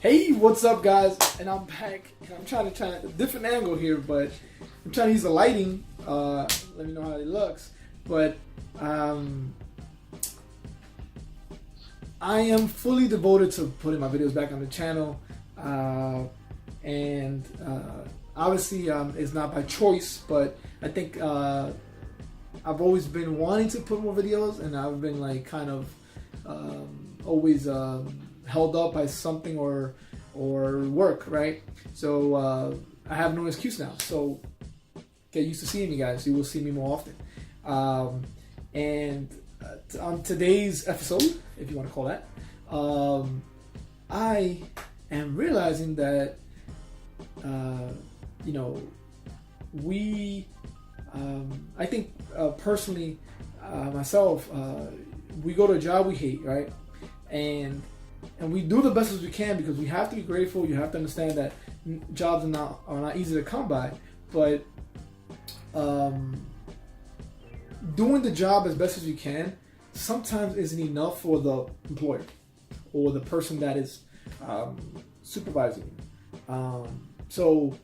Hey, what's up, guys? And I'm back. And I'm trying a different angle here, but I'm trying to use the lighting. Let me know how it looks. But I am fully devoted to putting my videos back on the channel, and obviously it's not by choice, but I think I've always been wanting to put more videos, and I've been like kind of always held up by something or work, right? So I have no excuse now. So get used to seeing me, guys. You will see me more often. And on today's episode, if you want to call that, I am realizing that I think personally, myself, we go to a job we hate, right? And we do the best as we can because we have to be grateful. You have to understand that jobs are not easy to come by, but doing the job as best as you can sometimes isn't enough for the employer or the person that is supervising you. So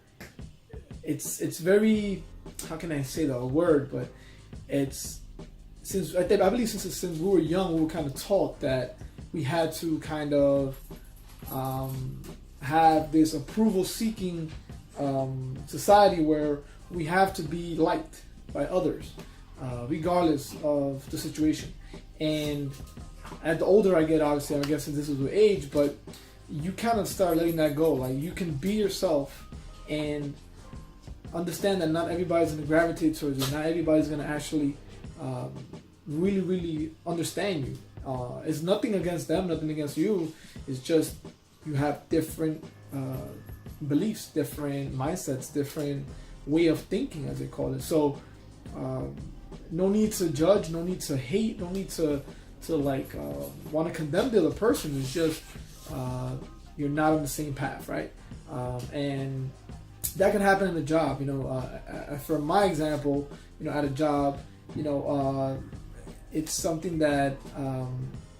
it's very, how can I say the word, but it's, I believe since we were young, we were kind of taught that we had to kind of have this approval-seeking society where we have to be liked by others, regardless of the situation. And as the older I get, obviously, I'm guessing this is with age, but you kind of start letting that go. Like, you can be yourself and understand that not everybody's going to gravitate towards you. Not everybody's going to actually really, really understand you. It's nothing against them, nothing against you. It's just you have different beliefs, different mindsets, different way of thinking, as they call it. So no need to judge, no need to hate, no need to want to condemn the other person. It's just you're not on the same path, right? And that can happen in a job. For my example, at a job, it's something that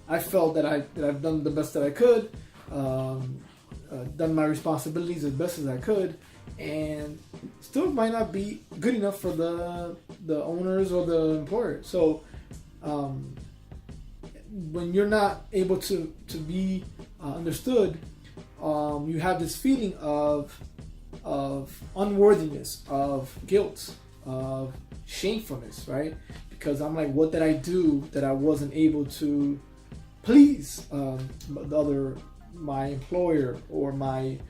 I felt that I've done the best that I could, done my responsibilities as best as I could, and still might not be good enough for the owners or the employer. So when you're not able to be understood, you have this feeling of unworthiness, of guilt, of shamefulness, right? Because I'm like, what did I do that I wasn't able to please my employer or you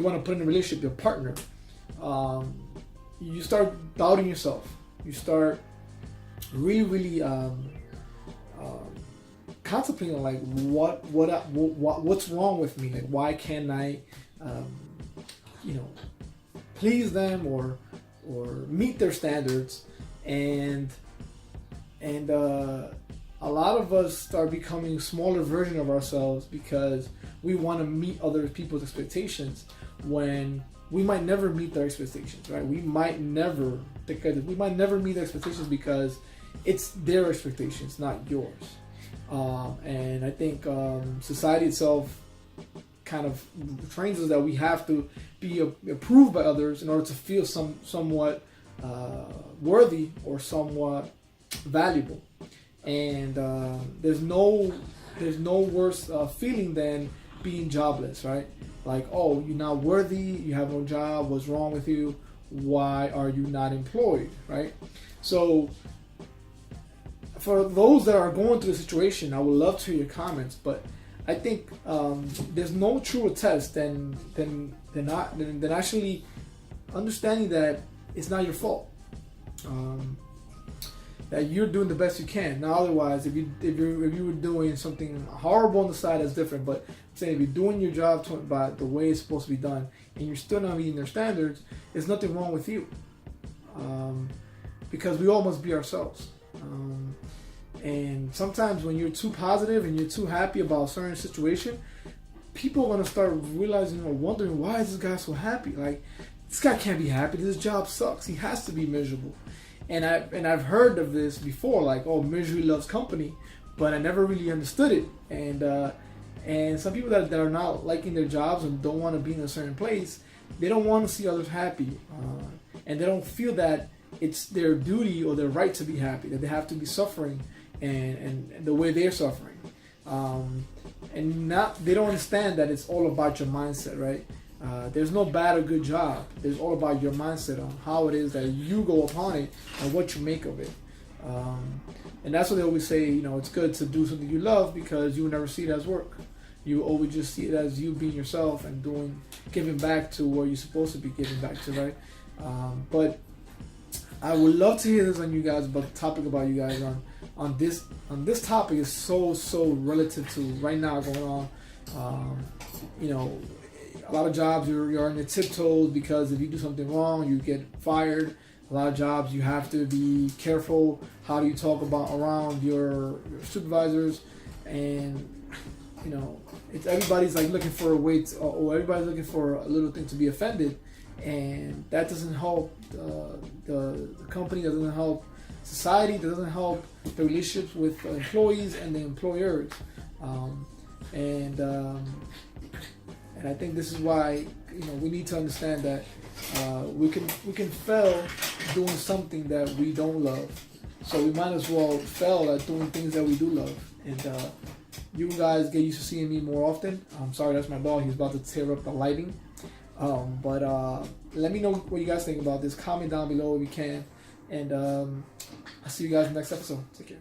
want to put in a relationship, your partner. You start doubting yourself. You start really contemplating like what's wrong with me? Like, why can't I please them or meet their standards? And a lot of us start becoming smaller version of ourselves because we want to meet other people's expectations when we might never meet their expectations, right? We might never meet their expectations because it's their expectations, not yours. And I think society itself kind of trains us that we have to be approved by others in order to feel somewhat worthy or somewhat valuable. And there's no worse feeling than being jobless, right? Like, oh, you're not worthy, you have no job, what's wrong with you? Why are you not employed, right? So for those that are going through the situation, I would love to hear your comments, but I think there's no truer test than actually understanding that it's not your fault. That you're doing the best you can. Now, otherwise, if you were doing something horrible on the side, that's different. But I'm saying, if you're doing your job by the way it's supposed to be done, and you're still not meeting their standards, there's nothing wrong with you. Because we all must be ourselves. And sometimes when you're too positive and you're too happy about a certain situation, people are gonna start realizing or wondering, why is this guy so happy? Like, this guy can't be happy. This job sucks. He has to be miserable. And I've heard of this before, like, oh, misery loves company, but I never really understood it. And And some people that are not liking their jobs and don't want to be in a certain place, they don't want to see others happy, and they don't feel that it's their duty or their right to be happy, that they have to be suffering and the way they're suffering. And not, they don't understand that it's all about your mindset, right? There's no bad or good job. There's all about your mindset on how it is that you go upon it and what you make of it. And that's what they always say, you know, it's good to do something you love because you will never see it as work. You always just see it as you being yourself and giving back to where you're supposed to be giving back to, right? But I would love to hear this on you guys, about the topic about you guys on this topic is so relative to right now going on. You know, a lot of jobs you're on your tiptoes because if you do something wrong, you get fired. A lot of jobs you have to be careful. How do you talk about around your supervisors? And you know, it's everybody's like looking for a way to, or everybody's looking for a little thing to be offended, and that doesn't help the company. That doesn't help society. That doesn't help the relationships with employees and the employers. And I think this is why, you know, we need to understand that we can fail doing something that we don't love. So we might as well fail at doing things that we do love. And you guys get used to seeing me more often. I'm sorry, that's my dog. He's about to tear up the lighting. But let me know what you guys think about this. Comment down below if you can. And I'll see you guys in the next episode. Take care.